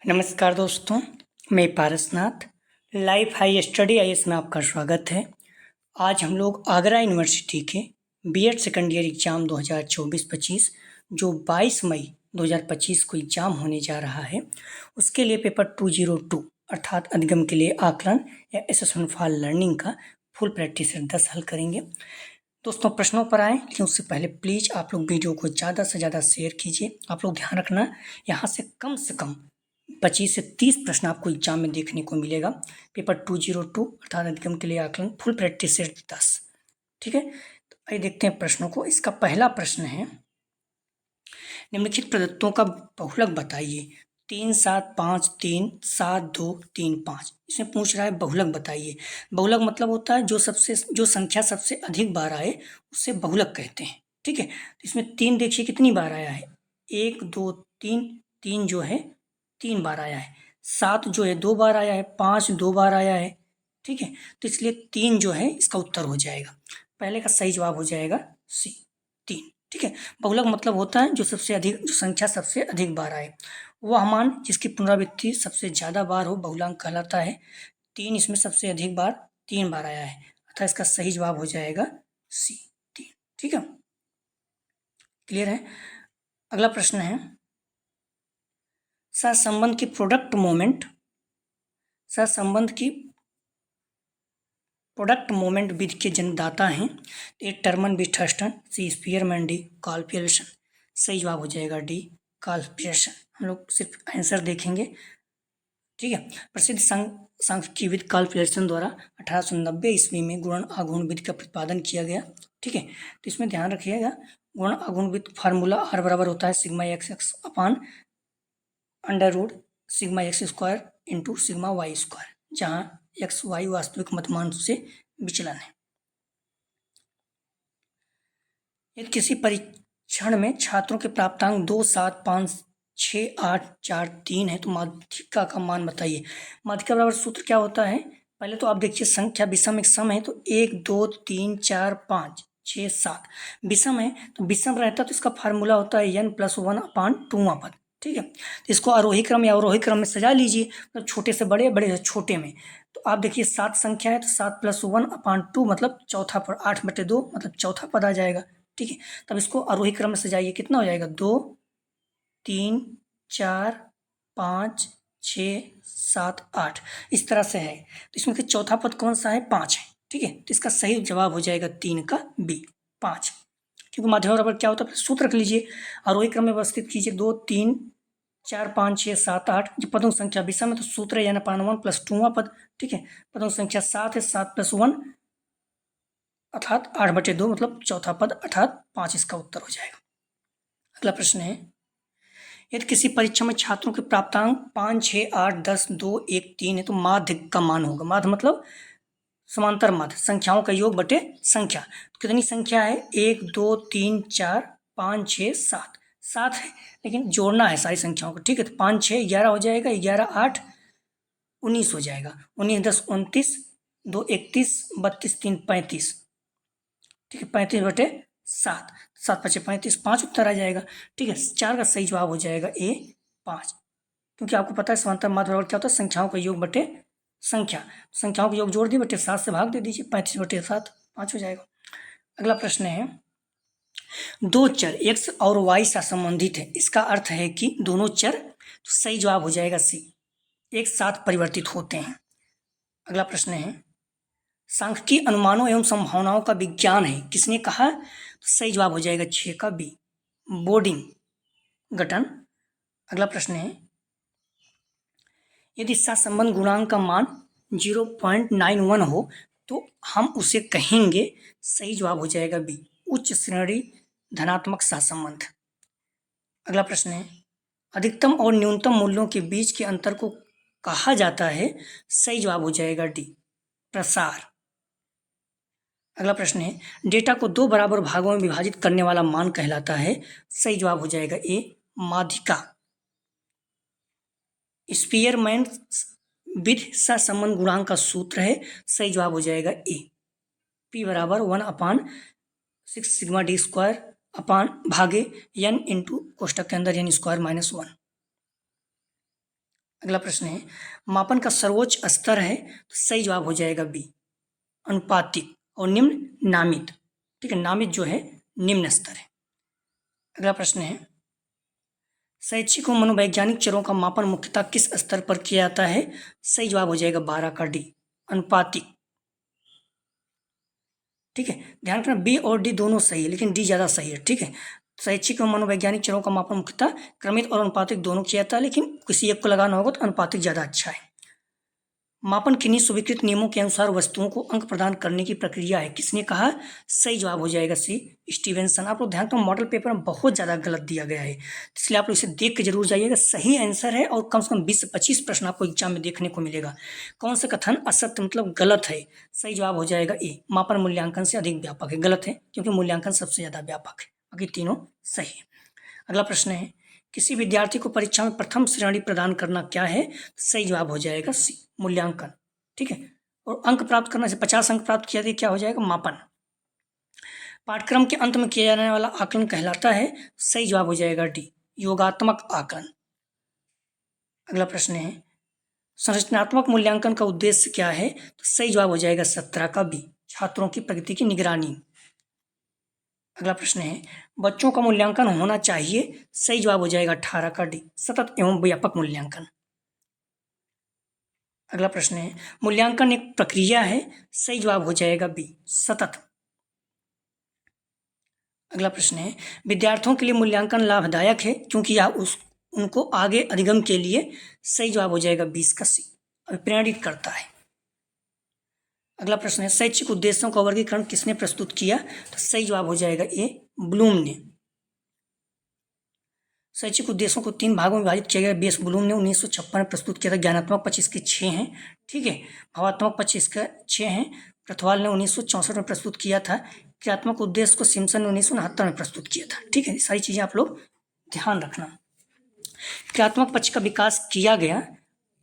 नमस्कार दोस्तों, मैं Parasnath life high study IAS में आपका स्वागत है। आज हम लोग आगरा यूनिवर्सिटी के बीएड सेकेंड ईयर एग्ज़ाम 2024-25 जो 22 मई 2025 को एग्ज़ाम होने जा रहा है, उसके लिए पेपर 202 अर्थात अधिगम के लिए आकलन या असेसमेंट फॉर लर्निंग का फुल प्रैक्टिस 10 हल करेंगे। दोस्तों प्रश्नों पर आएँ लेकिन उससे पहले प्लीज़ आप लोग वीडियो को ज़्यादा से ज़्यादा शेयर कीजिए। आप लोग ध्यान रखना, यहाँ से कम 25 से 30 प्रश्न आपको एग्जाम में देखने को मिलेगा। पेपर 202 अर्थात अधिगम के लिए आकलन फुल प्रैक्टिस सेट 10। ठीक है, तो आइए देखते हैं प्रश्नों को। इसका पहला प्रश्न है, निम्नलिखित प्रदत्तों का बहुलक बताइए। 3 7 5 3 7 2 3 5। इसमें पूछ रहा है बहुलक बताइए। बहुलक मतलब होता है जो संख्या सबसे अधिक बार आए उसे बहुलक कहते हैं। ठीक है, तो इसमें 3 देखिए कितनी बार आया है, 1 2 3, 3 जो है 3 बार आया है। 7 जो है 2 बार आया है। 5 2 बार आया है। ठीक है, तो इसलिए 3 जो है इसका उत्तर हो जाएगा। पहले का सही जवाब हो जाएगा सी, 3। ठीक है, बहुलक मतलब होता है जो संख्या सबसे अधिक बार आए। वह मान जिसकी पुनरावृत्ति सबसे ज़्यादा बार हो बहुलांक कहलाता है। 3 इसमें सबसे अधिक बार 3 बार आया है, अर्थात इसका सही जवाब हो जाएगा सी, 3। ठीक है, क्लियर है। अगला प्रश्न है, सहसंबंध की प्रोडक्ट मोमेंट विधि के जन्मदाता हैं। ए टर्मन बी थर्स्टन, सी स्पीयरमैन, डी कार्ल पियर्सन। सही जवाब हो जाएगा डी, कार्ल पियर्सन। हम लोग सिर्फ आंसर देखेंगे। ठीक है, प्रसिद्ध सांख्यिकी विद कार्ल पियर्सन द्वारा 1890 ईस्वी में गुणन आघूर्ण विधि का प्रतिपादन किया गया। ठीक है, तो इसमें ध्यान रखिएगा, गुणन आघूर्ण विधि फार्मूला आर बराबर होता है sigma X X upon under root sigma X square into sigma Y square, जहाँ एक्स वाई वास्तविक मतमान से विचलन है। यदि किसी परीक्षण में छात्रों के प्राप्तांक 2 7 5 6 8 4 3 है तो माध्यिका का मान बताइए। माध्यिका बराबर सूत्र क्या होता है, पहले तो आप देखिए संख्या विषम एक सम है तो 1 2 3 4 5 6 7 विषम है, तो विषम रहता तो इसका फार्मूला होता है n+1 अपान 2वां पद। ठीक है, तो इसको आरोही क्रम या अवरोही क्रम में सजा लीजिए, मतलब छोटे से बड़े, बड़े से छोटे में। तो आप देखिए 7 संख्या है तो 7+1 अपान 2 मतलब चौथा पद, 8/2 मतलब चौथा पद आ जाएगा। ठीक है, तब इसको आरोही क्रम में सजाइए, कितना हो जाएगा 2 3 4 5 6 7 8, इस तरह से है। तो इसमें से चौथा पद कौन सा है, 5 है। ठीक है, तो इसका सही जवाब हो जाएगा 3 का बी, 5। क्योंकि माध्यम बराबर क्या होता है, सूत्र रख लीजिए, आरोही क्रम में व्यवस्थित कीजिए। 2 3 4 5 6 7 8, जब पदों की संख्या विषम है तो सूत्र है n/1 प्लस 2वां पद। ठीक है, पदों की संख्या 7 है, 7+1 अर्थात 8/2 मतलब चौथा पद अर्थात 5, इसका उत्तर हो जाएगा। अगला प्रश्न है, यदि किसी परीक्षा में छात्रों के प्राप्तांक 5 6 8 10 2 1 3 है तो माध्य का मान होगा। माध्य मतलब समांतर माध्य, संख्याओं का योग बटे संख्या। तो कितनी संख्या है, 1 2 3 4 5 6 7, 7 है लेकिन जोड़ना है सारी संख्याओं को। ठीक है, तो 5 6 11 हो जाएगा, 11 8 19 हो जाएगा, 19 10 29, 2 31 32 3 35। ठीक है, 35/7, 7×5 = 35, 5 उत्तर आ जाएगा। ठीक है, 4 का सही जवाब हो जाएगा ए, 5। क्योंकि आपको पता है समांतर माध्य बराबर क्या होता है, संख्याओं का योग बटे संख्या। संख्याओं का योग जोड़ दिए बटे 7 से भाग दे दीजिए, 35/7 5 हो जाएगा। अगला प्रश्न है, दो चर x और y से संबंधित है, इसका अर्थ है कि दोनों चर, तो सही जवाब हो जाएगा सी, एक साथ परिवर्तित होते हैं। अगला प्रश्न है, सांख्यिकी अनुमानों एवं संभावनाओं का विज्ञान है, किसने कहा, तो सही जवाब हो जाएगा 6 का बी, बोर्डिंग गठन। अगला प्रश्न है, यदि सहसंबंध गुणांक का मान 0.91 हो तो हम उसे कहेंगे, सही जवाब हो जाएगा बी, उच्च श्रेणी धनात्मक सहसंबंध। अगला प्रश्न है, अधिकतम और न्यूनतम मूल्यों के बीच के अंतर को कहा जाता है, सही जवाब हो जाएगा डी, प्रसार। अगला प्रश्न है, डेटा को 2 बराबर भागों में विभाजित करने वाला मान कहलाता है, सही जवाब हो जाएगा ए, माध्यिका। स्पीयरमैन विधि सहसंबंध गुणांक का सूत्र है, सही जवाब हो जाएगा ए, P = 1/6 सिग्मा डी स्क्वायर अपान भागे n इंटू कोष्टक के अंदर n² - 1। अगला प्रश्न है, मापन का सर्वोच्च स्तर है, तो सही जवाब हो जाएगा बी, अनुपातिक, और निम्न नामित। ठीक है, नामित जो है निम्न स्तर है। अगला प्रश्न है, शैक्षिक व मनोवैज्ञानिक चरों का मापन मुख्यतः किस स्तर पर किया जाता है? सही जवाब हो जाएगा 12 का डी, अनुपातिक। ठीक है, ध्यान रखना बी और डी दोनों सही है, लेकिन डी ज़्यादा सही है। ठीक है, शैक्षिक और मनोवैज्ञानिक चरों का मापन मुख्यतः क्रमित और अनुपातिक दोनों किया जाता है, लेकिन किसी एक को लगाना होगा तो अनुपातिक ज़्यादा अच्छा है। मापन किन्हीं स्वीकृत नियमों के अनुसार वस्तुओं को अंक प्रदान करने की प्रक्रिया है, किसने कहा? सही जवाब हो जाएगा सी, स्टीवेंसन। आप लोग ध्यान तो मॉडल पेपर में बहुत ज़्यादा गलत दिया गया है, इसलिए आप लोग इसे देख के जरूर जाइएगा। सही आंसर है और कम से कम 20 से 25 प्रश्न आपको एग्जाम में देखने को मिलेगा। कौन सा कथन असत्य मतलब गलत है? सही जवाब हो जाएगा ए, मापन मूल्यांकन से अधिक व्यापक है। गलत है, क्योंकि मूल्यांकन सबसे ज़्यादा व्यापक है। बाकी तीनों सही है। अगला प्रश्न है, किसी विद्यार्थी को परीक्षा में प्रथम श्रेणी प्रदान करना क्या है? सही जवाब हो जाएगा सी, मूल्यांकन। ठीक है, और अंक प्राप्त करने से 50 अंक प्राप्त किया तो क्या हो जाएगा? मापन। पाठ्यक्रम के अंत में किया जाने वाला आकलन कहलाता है? सही जवाब हो जाएगा डी, योगात्मक आकलन। अगला प्रश्न है, संरचनात्मक मूल्यांकन का उद्देश्य क्या है? तो सही जवाब हो जाएगा 17 का बी, छात्रों की प्रगति की निगरानी। अगला प्रश्न है, बच्चों का मूल्यांकन होना चाहिए? सही जवाब हो जाएगा 18 का डी, सतत एवं व्यापक मूल्यांकन। अगला प्रश्न है, मूल्यांकन एक प्रक्रिया है? सही जवाब हो जाएगा बी, सतत। अगला प्रश्न है, विद्यार्थियों के लिए मूल्यांकन लाभदायक है क्योंकि यह उनको आगे अधिगम के लिए? सही जवाब हो जाएगा 20 का सी, प्रेरित करता है। अगला प्रश्न है, शैक्षिक उद्देश्यों का वर्गीकरण किसने प्रस्तुत किया? तो सही जवाब हो जाएगा ए, ब्लूम ने। शैक्षिक उद्देश्यों को 3 भागों में विभाजित किया गया। बी.एस. ब्लूम ने 1956 में प्रस्तुत किया था। ज्ञानात्मक पक्ष इसके 6 हैं। ठीक है, भावात्मक पक्ष इसका 6 हैं। प्रथवाल ने 1964 में प्रस्तुत किया था। क्रियात्मक उद्देश्य को सिम्पसन ने 1969 में प्रस्तुत किया था। ठीक है, सारी चीज़ें आप लोग ध्यान रखना। क्रियात्मक पक्ष का विकास किया गया,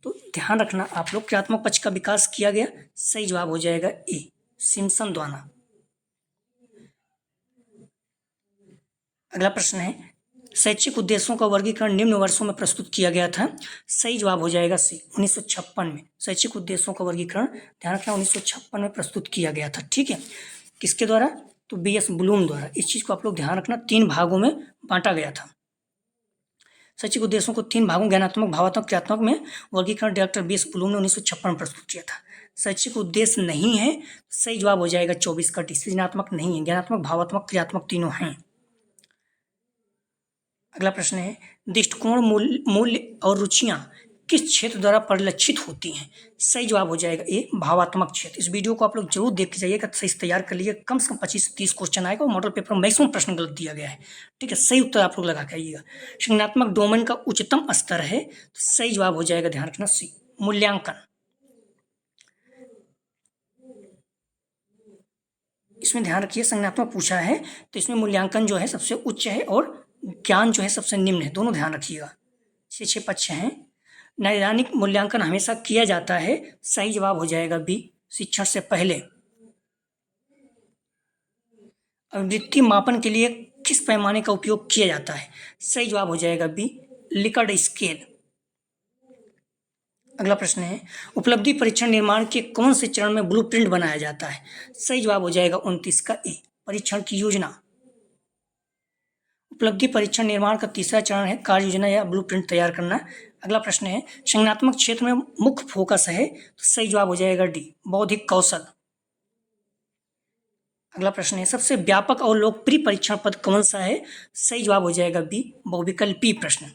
तो ध्यान रखना आप लोग, क्रियात्मक पक्ष का विकास किया गया। सही जवाब हो जाएगा ए, सिम्पसन द्वारा। अगला प्रश्न है, शैक्षिक उद्देश्यों का वर्गीकरण निम्न वर्षों में प्रस्तुत किया गया था? सही जवाब हो जाएगा सी, 1956 में। शैक्षिक उद्देश्यों का वर्गीकरण ध्यान रखना 1956 में प्रस्तुत किया गया था। ठीक है, किसके द्वारा? तो बी.एस. ब्लूम द्वारा। इस चीज़ को आप लोग ध्यान रखना, 3 भागों में बांटा गया था। शैक्षिक उद्देश्यों को 3 भागों ज्ञानात्मक, भावात्मक, क्रियात्मक में वर्गीकरण डॉक्टर बी.एस. ब्लूम ने 1956 में प्रस्तुत किया था। शैक्षिक उद्देश्य नहीं है, सही जवाब हो जाएगा 24 का डी, सृजनात्मक नहीं है। ज्ञानात्मक, भावात्मक, क्रियात्मक तीनों हैं। अगला प्रश्न है, दृष्टिकोण, मूल्य और रुचियां किस क्षेत्र द्वारा परिलक्षित होती हैं? सही जवाब हो जाएगा ए, भावात्मक क्षेत्र। इस वीडियो को आप लोग जरूर देख के जाइएगा, सही से तैयार कर लीजिए। कम से कम 25 से 30 क्वेश्चन आएगा और मॉडल पेपर में मैक्सिमम प्रश्न गलत दिया गया है। ठीक है, सही उत्तर आप लोग लगा के आइएगा। संज्ञानात्मक डोमेन का उच्चतम स्तर है, तो सही जवाब हो जाएगा, ध्यान रखना सी, मूल्यांकन। इसमें ध्यान रखिए, संज्ञानात्मक पूछा है तो इसमें मूल्यांकन जो है सबसे उच्च है और ज्ञान जो है सबसे निम्न है, दोनों ध्यान रखिएगा। 6 पक्ष हैं। नैदानिक मूल्यांकन हमेशा किया जाता है, सही जवाब हो जाएगा बी, शिक्षण से पहले। आवृत्ति मापन के लिए किस पैमाने का उपयोग किया जाता है? सही जवाब हो जाएगा बी, लिकर्ट स्केल। अगला प्रश्न है, उपलब्धि परीक्षण निर्माण के कौन से चरण में ब्लूप्रिंट बनाया जाता है? सही जवाब हो जाएगा 29 का ए, परीक्षण की योजना। उपलब्धि परीक्षण निर्माण का तीसरा चरण है कार्य योजना या ब्लूप्रिंट तैयार करना। अगला प्रश्न है, संज्ञानात्मक क्षेत्र में मुख्य फोकस है, तो सही जवाब हो जाएगा डी, बौद्धिक कौशल। अगला प्रश्न है, सबसे व्यापक और लोकप्रिय परीक्षण पद कौन सा है? सही जवाब हो जाएगा बी, बहुविकल्पीय प्रश्न।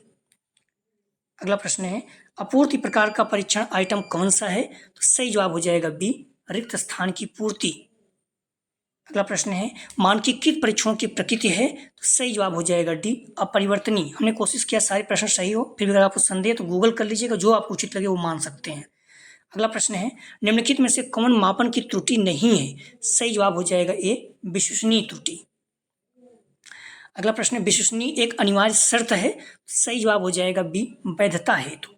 अगला प्रश्न है, अपूर्ति प्रकार का परीक्षण आइटम कौन सा है? तो सही जवाब हो जाएगा बी, रिक्त स्थान की पूर्ति। अगला प्रश्न है, मानकीकृत परीक्षणों की प्रकृति है? तो सही जवाब हो जाएगा डी, अपरिवर्तनीय। हमने कोशिश किया सारे प्रश्न सही हो, फिर भी अगर आपको संदेह तो गूगल कर लीजिएगा, जो आपको उचित लगे वो मान सकते हैं। अगला प्रश्न है, निम्नलिखित में से कौन मापन की त्रुटि नहीं है? सही जवाब हो जाएगा ए, विश्वसनीय त्रुटि। अगला प्रश्न है, विश्वसनीय एक अनिवार्य शर्त है? सही जवाब हो जाएगा बी, वैधता हेतु।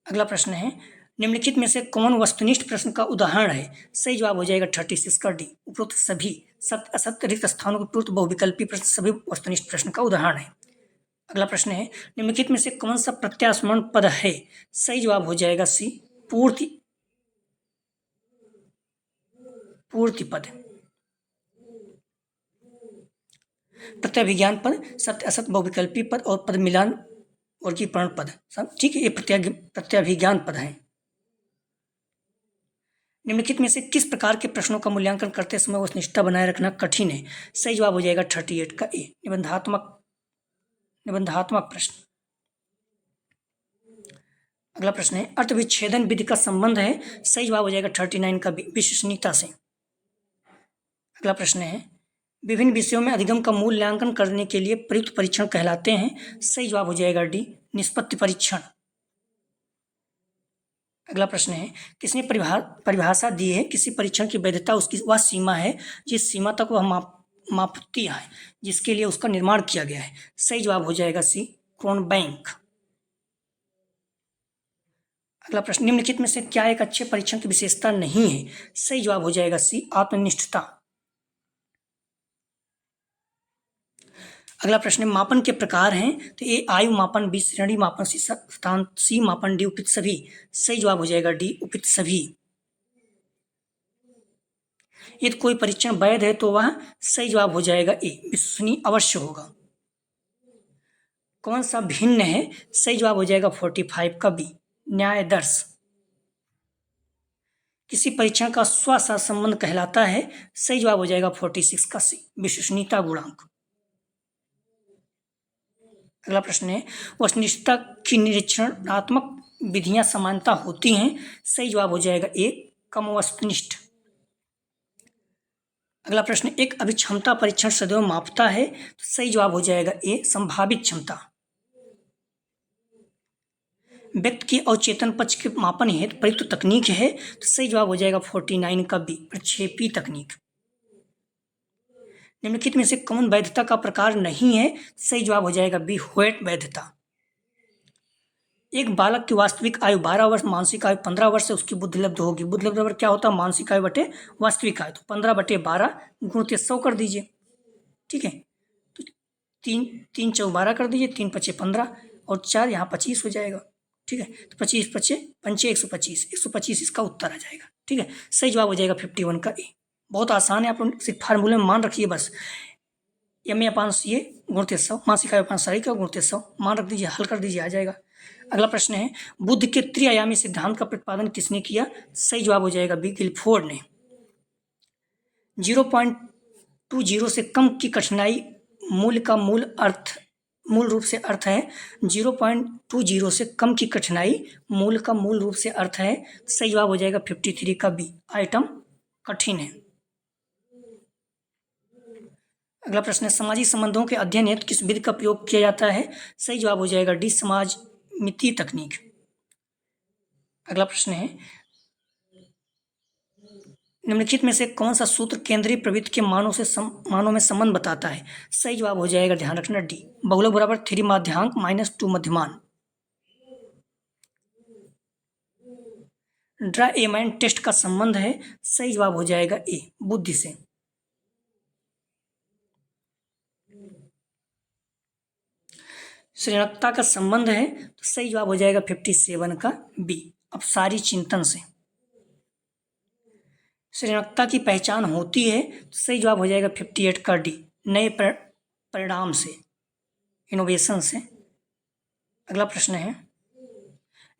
अगला प्रश्न है, निम्नलिखित में से कौन वस्तुनिष्ठ प्रश्न का उदाहरण है? सही जवाब हो जाएगा 36 का डी, उपरोक्त सभी सत्य असत्य रिक्त स्थानों के पूर्त बहुविकल्पी प्रश्न सभी वस्तुनिष्ठ प्रश्न का उदाहरण है। अगला प्रश्न है, निम्नलिखित में से कौन सा प्रत्यास्मरण पद है? सही जवाब हो जाएगा सी, पूर्ति पद। प्रत्यभिज्ञान पद, सत्य असत बहुविकल्पी पद और पद मिलान वर्गीकरण पद, सब ठीक है, ये प्रत्यभिज्ञान पद है। निम्नलिखित में से किस प्रकार के प्रश्नों का मूल्यांकन करते समय वस्तुनिष्ठता बनाए रखना कठिन है? सही जवाब हो जाएगा 38 का ए, निबंधात्मक प्रश्न। अगला प्रश्न है, अर्थविच्छेदन विधि का संबंध है? सही जवाब हो जाएगा 39 का बी, विश्वसनीयता से। अगला प्रश्न है, विभिन्न विषयों में अधिगम का मूल्यांकन करने के लिए प्रयुक्त परीक्षण कहलाते हैं? सही जवाब हो जाएगा डी, निष्पत्ति परीक्षण। अगला प्रश्न है, किसने परिभाषा दी है? किसी परीक्षण की वैधता उसकी वह सीमा है जिस सीमा तक वह मापती है जिसके लिए उसका निर्माण किया गया है। सही जवाब हो जाएगा सी, क्रोनबैंक। अगला प्रश्न, निम्नलिखित में से क्या एक अच्छे परीक्षण की विशेषता नहीं है? सही जवाब हो जाएगा सी, आत्मनिष्ठता। अगला प्रश्न, मापन के प्रकार हैं? तो ए आयु मापन, बी श्रेणी मापन, सी स्थान, सी मापन, डी उपयुक्त सभी। सही जवाब हो जाएगा डी, उपयुक्त सभी। यदि कोई परीक्षण वैध है तो वह, सही जवाब हो जाएगा ए, विश्वसनीय अवश्य होगा। कौन सा भिन्न है? सही जवाब हो जाएगा 45 का बी, न्यायदर्श। किसी परीक्षण का स्वसहसंबंध कहलाता है? सही जवाब हो जाएगा 46 का सी, विश्वसनीयता गुणांक। अगला प्रश्न है, वस्तुनिष्ठता की निरीक्षणात्मक विधियां समानता होती हैं? सही जवाब हो जाएगा ए, कम वस्तुनिष्ठ। अगला प्रश्न, एक अभिक्षमता परीक्षण सदैव मापता है? तो सही जवाब हो जाएगा ए, संभावित क्षमता। व्यक्ति के अवचेतन पक्ष के मापन हेतु प्रयुक्त तकनीक है? तो सही जवाब हो जाएगा 49 का बी, प्रक्षेपी तकनीक। निम्नलिखित में से कौन वैधता का प्रकार नहीं है? सही जवाब हो जाएगा बी, होएट वैधता। एक बालक की वास्तविक आयु 12 वर्ष, मानसिक आयु 15 वर्ष से उसकी बुद्धि लब्ध होगी। बुद्धि लब्ध बराबर क्या होता है? मानसिक आयु बटे वास्तविक आयु। तो 15/12 गुणित 100 कर दीजिए, ठीक है। तो 3 चौक 12 कर दीजिए, 3 पचे 15 और 4 यहाँ 25 हो जाएगा, ठीक है। तो 25 पचे पंचे 125, 125 इसका उत्तर आ जाएगा, ठीक है। सही जवाब हो जाएगा 51 का ए। बहुत आसान है, आप लोग सिर्फ फार्मूले में मान रखिए बस। MA/CA गुणित 100, मासिक आयु 5 का गुणित 100 मान रख दीजिए, हल कर दीजिए, आ जाएगा। अगला प्रश्न है, बुद्ध के त्रिआयामी सिद्धांत का प्रतिपादन किसने किया? सही जवाब हो जाएगा बी, गिलफोर्ड ने। 0.20 से कम की कठिनाई मूल का मूल रूप से अर्थ है 0.20 से कम की कठिनाई मूल का मूल रूप से अर्थ है। सही जवाब हो जाएगा 53 का बी, आइटम कठिन है। अगला प्रश्न है, सामाजिक संबंधों के अध्ययन हेतु किस विधि का प्रयोग किया जाता है? सही जवाब हो जाएगा डी, समाज मिति तकनीक। अगला प्रश्न है, निम्नलिखित में से कौन सा सूत्र केंद्रीय प्रवृत्ति के मानों में संबंध बताता है? सही जवाब हो जाएगा, ध्यान रखना डी, बहुलक बराबर 3 माध्यांक -2 मध्यमान। ड्राएमैन टेस्ट का संबंध है? सही जवाब हो जाएगा ए, बुद्धि से। सृजनत्ता का संबंध है? तो सही जवाब हो जाएगा 57 का बी, अपसारी चिंतन से। सृजनत्ता की पहचान होती है? तो सही जवाब हो जाएगा 58 का डी, नए परिणाम से, इनोवेशन से। अगला प्रश्न है,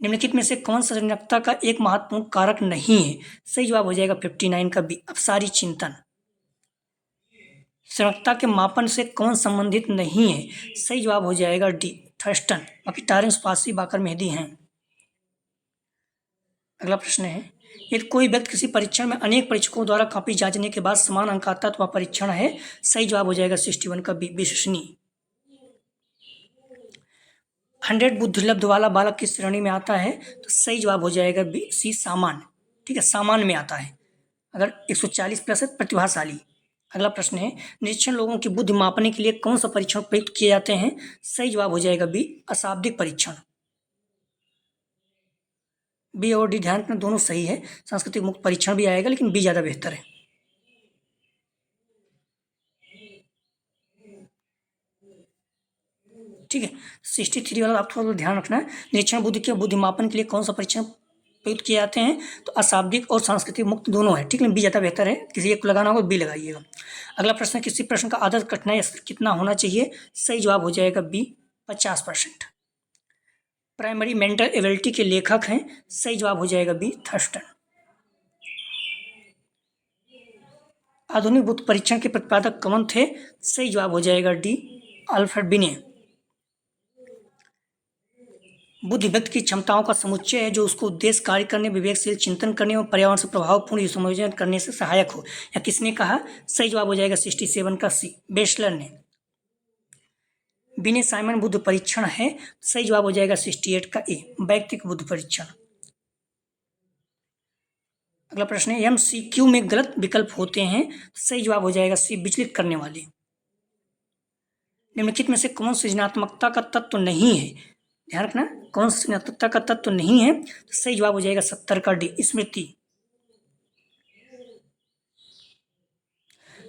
निम्नलिखित में से कौन सा सृजनत्ता का एक महत्वपूर्ण कारक नहीं है? सही जवाब हो जाएगा 59 का बी, अपसारी चिंतन। सृजनत्ता के मापन से कौन संबंधित नहीं है? सही जवाब हो जाएगा डी, थर्स्टन। बाकी टॉरेंस, पासी, बाकर, मेहदी हैं। अगला प्रश्न है, यदि कोई व्यक्ति किसी परीक्षण में अनेक परीक्षकों द्वारा कॉपी जांचने के बाद समान अंक आता तो वह परीक्षण है? सही जवाब हो जाएगा 61 का बी, विश्वसनीय। 100 बुद्धिलब्ध वाला बालक किस श्रेणी में आता है? तो सही जवाब हो जाएगा बी, सी, सामान्य, ठीक है, सामान्य में आता है। अगर 140 प्लस है, प्रतिभाशाली। अगला प्रश्न है, निरीक्षण लोगों की बुद्धि मापने के लिए कौन सा परीक्षण प्रयुक्त किए जाते हैं? सही जवाब हो जाएगा बी, अशाब्दिक परीक्षण। बी और डी ध्यान रखना, दोनों सही है। सांस्कृतिक मुक्त परीक्षण भी आएगा, लेकिन बी ज़्यादा बेहतर है। ठीक है। 63 वाला आप थोड़ा ध्यान रखना है। निरीक्षण बुद्धि के बुद्धिमापन के लिए कौन सा परीक्षण प्रयुक्त किए जाते हैं? तो अशाब्दिक और सांस्कृतिक मुक्त दोनों है, ठीक है। बी ज़्यादा बेहतर है, किसी एक को लगाना होगा बी लगाइएगा। अगला प्रश्न, किसी प्रश्न का आदर्श कठिनाई स्तर कितना होना चाहिए? सही जवाब हो जाएगा बी 50%। प्राइमरी मेंटल एबिलिटी के लेखक हैं, सही जवाब हो जाएगा बी थर्स्टन। आधुनिक बुद्ध परीक्षण के प्रतिपादक कौन थे? सही जवाब हो जाएगा डी अल्फ्रेड बिने। बुद्धि व्यक्ति की क्षमताओं का समुच्चय है जो उसको उद्देश्य कार्य करने, विवेकशील चिंतन करने और पर्यावरण से प्रभावपूर्ण समायोजन करने से सहायक हो। या किसने कहा? सही जवाब हो जाएगा 67 का सी, बेस्लर ने। बिने साइमन बुद्ध परीक्षण है, सही जवाब हो जाएगा 68 का ए, वैयक्तिक बुद्ध परीक्षण। अगला प्रश्न है, MCQ में गलत विकल्प होते हैं, सही जवाब हो जाएगा सी, विचलित करने वाले। निम्नलिखित में से कौन सृजनात्मकता का तत्व नहीं है? ध्यान रखना, कौन सृजनात्मकता का तत्व नहीं है? तो सही जवाब हो जाएगा 70 का डी, स्मृति।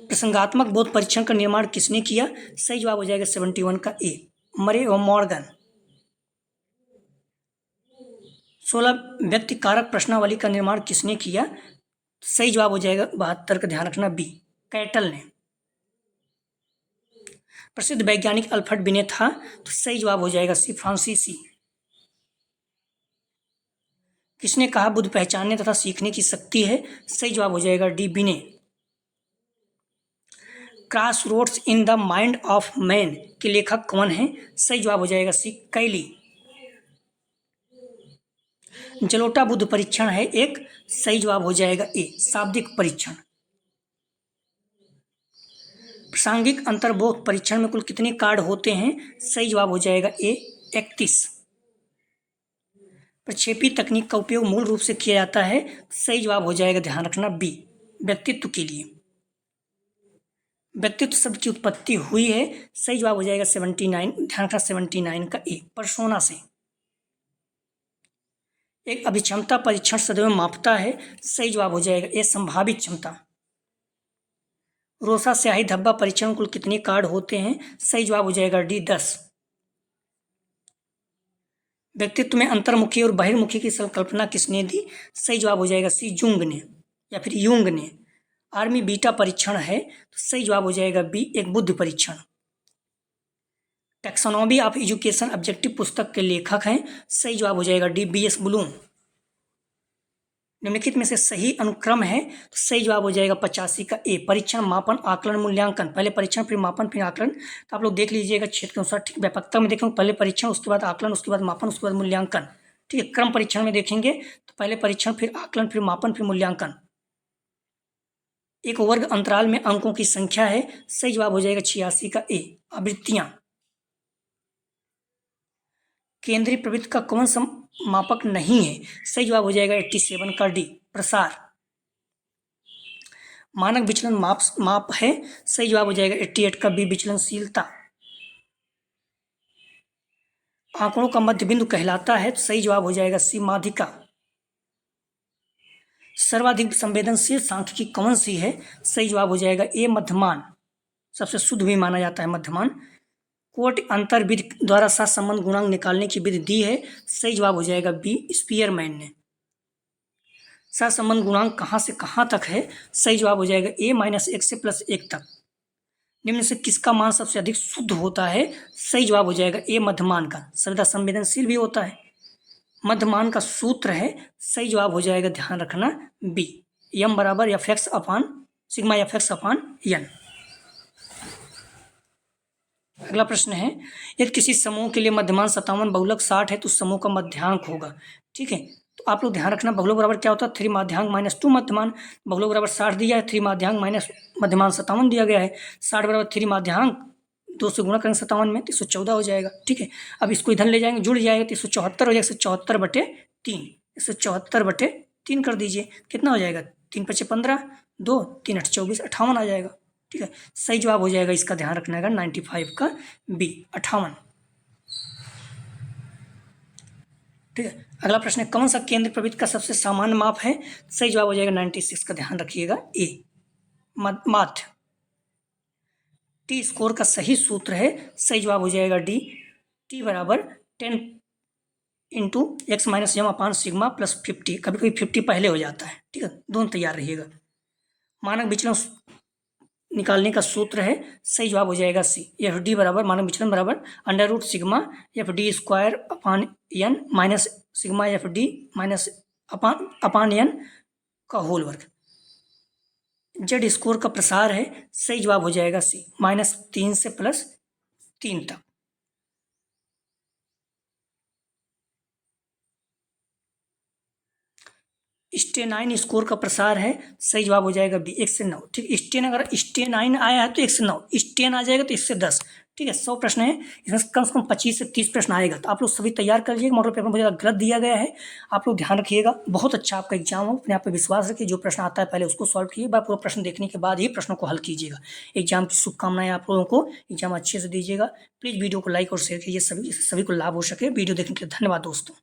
प्रसंगात्मक बोध परीक्षण का निर्माण किसने किया? सही जवाब हो जाएगा 71 का ए, मरे और मॉर्गन। 16 व्यक्ति कारक प्रश्नावली का निर्माण किसने किया? सही जवाब हो जाएगा 72 का, ध्यान रखना बी, कैटल ने। प्रसिद्ध वैज्ञानिक अल्फ्रेड बिने था, तो सही जवाब हो जाएगा सी, फ्रांसीसी। किसने कहा बुद्ध पहचानने तथा सीखने की शक्ति है? सही जवाब हो जाएगा डी, बिने। Crossroads in the mind of man के लेखक कौन है? सही जवाब हो जाएगा सी, कैली। जलोटा बुद्ध परीक्षण है एक, सही जवाब हो जाएगा ए, शाब्दिक परीक्षण। प्रासंगिक अंतर्बोध परीक्षण में कुल कितने कार्ड होते हैं? सही जवाब हो जाएगा ए, 31। प्रक्षेपी तकनीक का उपयोग मूल रूप से किया जाता है, सही जवाब हो जाएगा, ध्यान रखना बी, व्यक्तित्व के लिए। व्यक्तित्व शब्द की उत्पत्ति हुई है, सही जवाब हो जाएगा 79, ध्यान रखना 79 का ए, पर्सोना से। एक अभिक्षमता परीक्षण सदैव मापता है, सही जवाब हो जाएगा ए, संभावित क्षमता। रोसा स्याही धब्बा परीक्षण कुल कितने कार्ड होते हैं? सही जवाब हो जाएगा डी, 10। व्यक्तित्व में अंतर्मुखी और बहिर्मुखी की संकल्पना किसने दी? सही जवाब हो जाएगा सी, जुंग ने या फिर यूंग ने। आर्मी बीटा परीक्षण है, तो सही जवाब हो जाएगा बी, एक बुद्धि परीक्षण। टैक्सोनॉमी ऑफ एजुकेशन ऑब्जेक्टिव पुस्तक के लेखक हैं, सही जवाब हो जाएगा डी, BS ब्लूम। निम्नलिखित में से सही अनुक्रम है, तो सही जवाब हो जाएगा 85 का ए, परीक्षण, मापन, आकलन, मूल्यांकन। पहले परीक्षण फिर मापन फिर आकलन, तो आप लोग देख लीजिएगा क्षेत्र के अनुसार, ठीक। व्यापकता में देखेंगे पहले परीक्षण, उसके बाद आकलन, उसके बाद मापन, उसके बाद मूल्यांकन, ठीक है। क्रम परीक्षण में देखेंगे तो पहले परीक्षण फिर आकलन फिर मापन फिर मूल्यांकन। एक वर्ग अंतराल में अंकों की संख्या है, सही जवाब हो जाएगा 86 का ए, आवृत्तियां। केंद्रीय प्रवृत्ति का कौन सा मापक नहीं है? सही जवाब हो जाएगा 87 का डी, प्रसार। मानक विचलन माप है, सही जवाब हो जाएगा 88 का बी, विचलनशीलता। आंकड़ों का मध्य बिंदु कहलाता है, तो सही जवाब हो जाएगा सी, माध्यिका। सर्वाधिक संवेदनशील सांख्यिकी कौन सी है? सही जवाब हो जाएगा ए, मध्यमान। सबसे शुद्ध भी माना जाता है मध्यमान। कोट अंतर विधि द्वारा सहसंबंध गुणांक निकालने की विधि दी है, सही जवाब हो जाएगा बी, स्पीयरमैन ने। सहसंबंध गुणांक कहाँ से कहाँ तक है? सही जवाब हो जाएगा ए, -1 से +1 तक। निम्न से किसका मान सबसे अधिक शुद्ध होता है? सही जवाब हो जाएगा ए, मध्यमान का। सर्वदा संवेदनशील भी होता है। मध्यमान का सूत्र है, सही जवाब हो जाएगा, ध्यान रखना बी, m बराबर fx अपान सिग्मा fx अपान n। अगला प्रश्न है, यदि किसी समूह के लिए मध्यमान 57 बहुलक 60 है तो समूह का मध्यांक होगा, ठीक है। तो आप लोग ध्यान रखना, बहुलक बराबर क्या होता है? 3 माध्यांक -2 मध्यमान। बहुलक बराबर 60 दिया है, 3 माध्यांक माइनस मध्यमान 57 दिया गया है। 60 बराबर 3 माध्यांक 2 से गुणा करेंगे 57 में, तो 114 हो जाएगा, ठीक है। अब इसको इधर ले जाएंगे, जुड़ जाएगा तो 174 हो जाएगा, 174/3, 174/3 कर दीजिए, कितना हो जाएगा? 3 × 5 = 15, 2 3 8 24, 58 आ जाएगा, ठीक है। सही जवाब हो जाएगा, इसका ध्यान रखना है 95 का बी, 58, ठीक है। अगला प्रश्न है, कौन सा केंद्र प्रवृत्ति का सबसे सामान्य माप है? सही जवाब हो जाएगा 96 का, ध्यान रखिएगा ए, माध्य। टी स्कोर का सही सूत्र है, सही जवाब हो जाएगा डी, टी बराबर 10 into X minus M upon sigma plus 50, कभी कभी 50 पहले हो जाता है, ठीक है, दोनों तैयार रहिएगा। मानक विचलन निकालने का सूत्र है, सही जवाब हो जाएगा सी। एफ डी बराबर मानक विचलन बराबर under root sigma F D square upon N minus sigma F D minus upon N का होल वर्ग। जेड स्कोर का प्रसार है, सही जवाब हो जाएगा सी, -3 से +3 तक। स्टेनाइन स्कोर का प्रसार है, सही जवाब हो जाएगा बी, 1 से 9, ठीक। स्टेन अगर स्टेनाइन आया है तो 1 से 9, स्टेन आ जाएगा तो 1 से 10, ठीक है। 100 प्रश्न है, इसमें कम से कम 25 से 30 प्रश्न आएगा, तो आप लोग सभी तैयार कर लीजिएगा। मॉडल पेपर में बहुत ज़्यादा गलत दिया गया है, आप लोग ध्यान रखिएगा। बहुत अच्छा आपका एग्जाम हो, अपने आप पे विश्वास रखिए। जो प्रश्न आता है पहले उसको सॉल्व कीजिए, पूरा प्रश्न देखने के बाद ही प्रश्नों को हल कीजिएगा। एग्जाम की शुभकामनाएं आप लोगों को, एग्जाम अच्छे से दीजिएगा। प्लीज़ वीडियो को लाइक और शेयर कीजिए, सभी को लाभ हो सके। वीडियो देखने के लिए धन्यवाद दोस्तों।